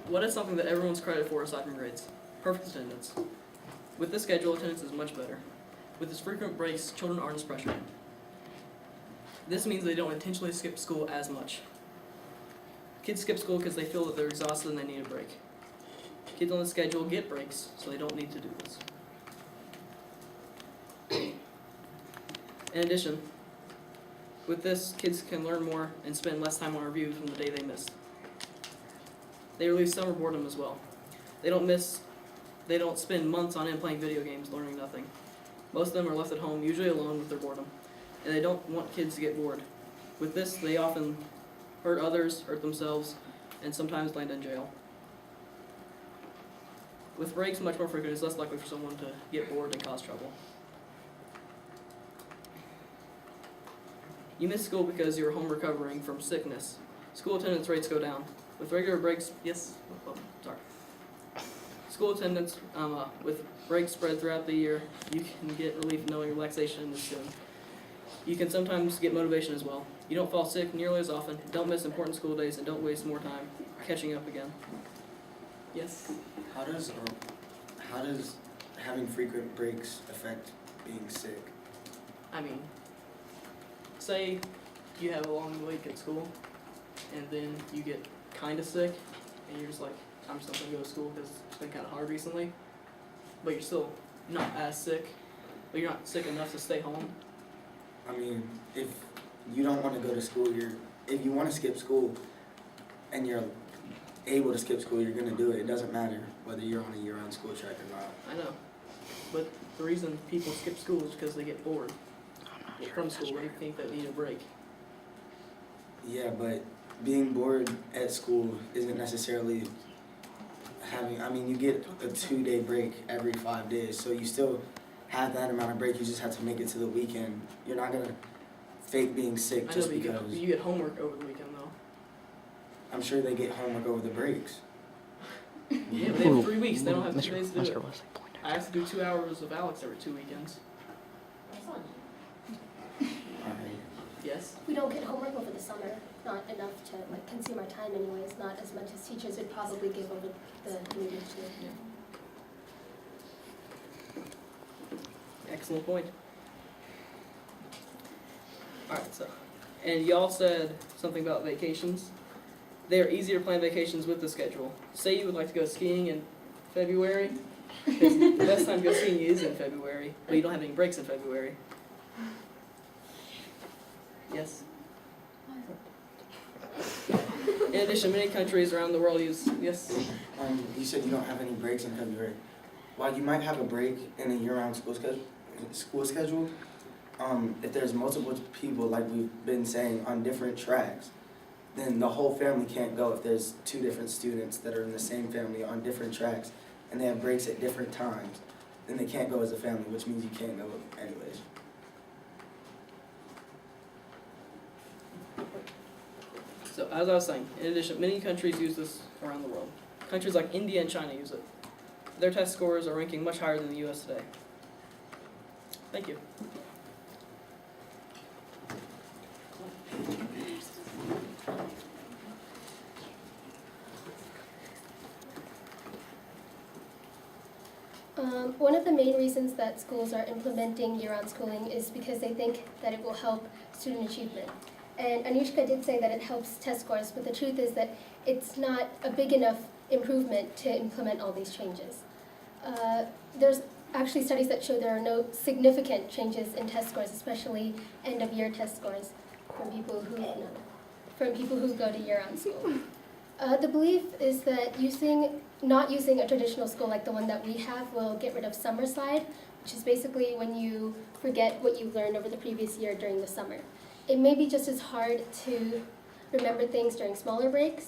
What is something that everyone's credited for aside from grades? Perfect attendance. With this schedule, attendance is much better. With its frequent breaks, children aren't as pressured. This means they don't intentionally skip school as much. Kids skip school because they feel that they're exhausted and they need a break. Kids on the schedule get breaks, so they don't need to do this. In addition, with this, kids can learn more and spend less time on reviews from the day they missed. They relieve summer boredom as well. They don't spend months on end playing video games learning nothing. Most of them are left at home, usually alone with their boredom, and they don't want kids to get bored. With this, they often hurt others, hurt themselves, and sometimes land in jail. With breaks much more frequent, it's less likely for someone to get bored and cause trouble. You miss school because you're home recovering from sickness. School attendance rates go down. With regular breaks, sorry. School attendance, with breaks spread throughout the year, you can get relief knowing relaxation is soon. You can sometimes get motivation as well. You don't fall sick nearly as often, don't miss important school days, and don't waste more time catching up again. Yes? How does having frequent breaks affect being sick? I mean, say you have a long week at school, and then you get kind of sick, and you're just like, I'm just not going to go to school because it's been kind of hard recently, but you're still not as sick, but you're not sick enough to stay home. I mean, if you don't want to go to school, if you want to skip school and you're able to skip school, you're going to do it. It doesn't matter whether you're on a year-round school track or not. I know, but the reason people skip school is because they get bored from school. They think they need a break. Yeah, but being bored at school isn't necessarily you get a 2-day break every 5 days, so you still have that amount of break. You just have to make it to the weekend. You're not going to fake being sick just because. You get homework over the weekend, though. I'm sure they get homework over the breaks. Yeah, but they have 3 weeks. They don't have 2 days to do it. I have to do 2 hours of Alex every 2 weekends. Alright. Yes? We don't get homework over the summer, not enough to consume our time anyways, not as much as teachers would probably give over the needed to. Excellent point. Alright, so, and y'all said something about vacations. They are easier to plan vacations with the schedule. Say you would like to go skiing in February, because the best time to go skiing is in February, but you don't have any breaks in February. Yes? In addition, many countries around the world use, yes? You said you don't have any breaks in February. While you might have a break in a year-round school schedule, if there's multiple people, like we've been saying, on different tracks, then the whole family can't go. If there's 2 different students that are in the same family on different tracks and they have breaks at different times, then they can't go as a family, which means you can't go anyways. So, as I was saying, in addition, many countries use this around the world. Countries like India and China use it. Their test scores are ranking much higher than the U.S. today. Thank you. One of the main reasons that schools are implementing year-round schooling is because they think that it will help student achievement. And Anushka did say that it helps test scores, but the truth is that it's not a big enough improvement to implement all these changes. There's actually studies that show there are no significant changes in test scores, especially end-of-year test scores from people who go to year-round school. The belief is that not using a traditional school like the one that we have will get rid of summer slide, which is basically when you forget what you learned over the previous year during the summer. It may be just as hard to remember things during smaller breaks.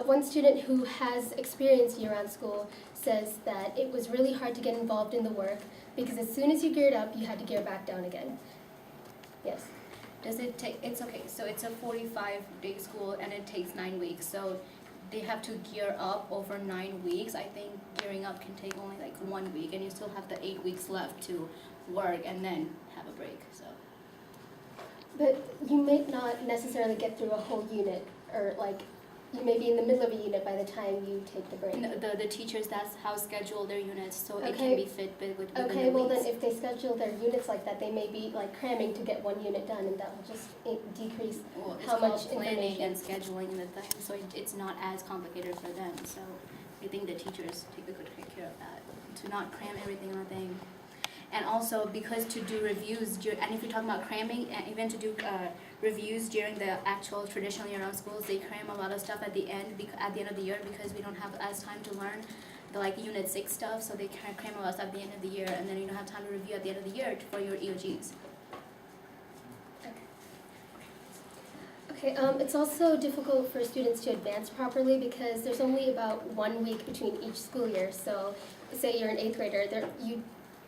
One student who has experienced year-round school says that it was really hard to get involved in the work because as soon as you geared up, you had to gear back down again. Yes? Does it take, it's okay, so it's a 45-day school and it takes 9 weeks, so they have to gear up over 9 weeks. I think gearing up can take only like 1 week and you still have the 8 weeks left to work and then have a break, so. But you may not necessarily get through a whole unit or like you may be in the middle of a unit by the time you take the break. No, the teachers, that's how schedule their units, so it Okay. can be fit within Okay, the well then, weeks. if they schedule their units like that, they may be like cramming to get one unit done, and that will just decrease. Well, it's how called much planning information? and scheduling and the thing, so it's not as complicated for them, so I think the teachers take a good care of that, to not cram everything on a thing. And also, because to do reviews, and if you're talking about cramming, and even to do reviews during the actual traditional year-round schools, they cram a lot of stuff at the end, of the year, because we don't have as time to learn the like Unit 6 stuff, so they cram a lot of stuff at the end of the year, and then you don't have time to review at the end of the year for your EOGs. Okay, it's also difficult for students to advance properly because there's only about 1 week between each school year. So say you're an 8th grader, you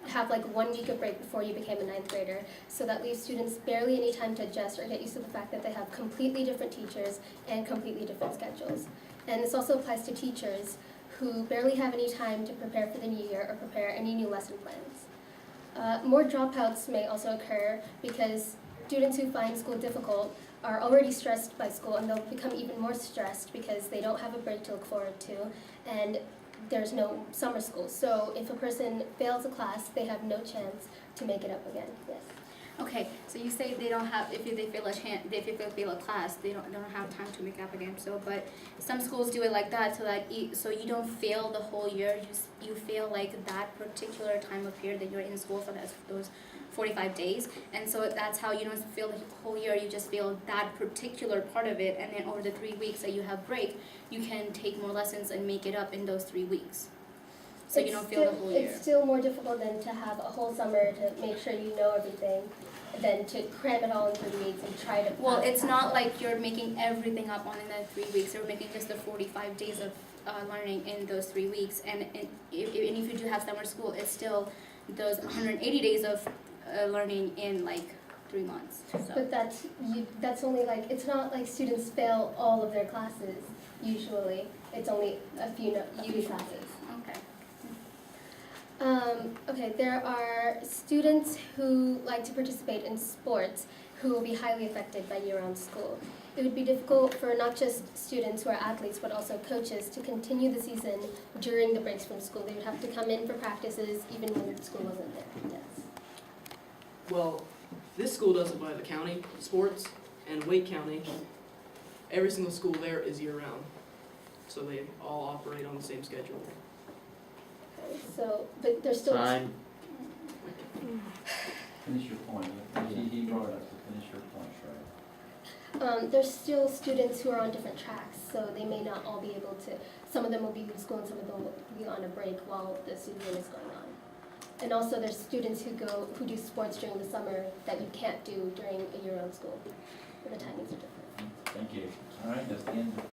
have like 1 week of break before you became a 9th grader. So that leaves students barely any time to adjust or get used to the fact that they have completely different teachers and completely different schedules. And this also applies to teachers who barely have any time to prepare for the new year or prepare any new lesson plans. More dropouts may also occur because students who find school difficult are already stressed by school, and they'll become even more stressed because they don't have a break to look forward to, and there's no summer school. So if a person fails a class, they have no chance to make it up again. Yes. Okay, so you say they don't have, if they fail a class, they don't have time to make up again. So, but some schools do it like that, so that so you don't fail the whole year. You fail like that particular time of period that you're in school for those 45 days, and so that's how you don't fail the whole year. You just fail that particular part of it, and then over the 3 weeks that you have break, you can take more lessons and make it up in those 3 weeks. So you don't fail the whole year. It's still more difficult than to have a whole summer to make sure you know everything, than to cram it all in 3 weeks and try to. Well, it's pass not it. like you're making everything up on in that 3 weeks. You're making just the 45 days of learning in those 3 weeks. And if you do have summer school, it's still those 180 days of learning in like 3 months. So. But that's only like, it's not like students fail all of their classes, usually. It's only a few classes. Okay. Okay, there are students who like to participate in sports who will be highly affected by year-round school. It would be difficult for not just students who are athletes, but also coaches to continue the season during the breaks from school. They would have to come in for practices even when school wasn't there. Yes. Well, this school does it by the county sports, and Wake County, every single school there is year-round. So they all operate on the same schedule. Okay, so, but there's still. Time. Finish your point. He brought it up, so finish your point, Shreya. There's still students who are on different tracks, so they may not all be able to, some of them will be in school and some of them will be on a break while the season is going on. And also there's students who do sports during the summer that you can't do during a year-round school. The timings are different. Thank you. All right, that's the end of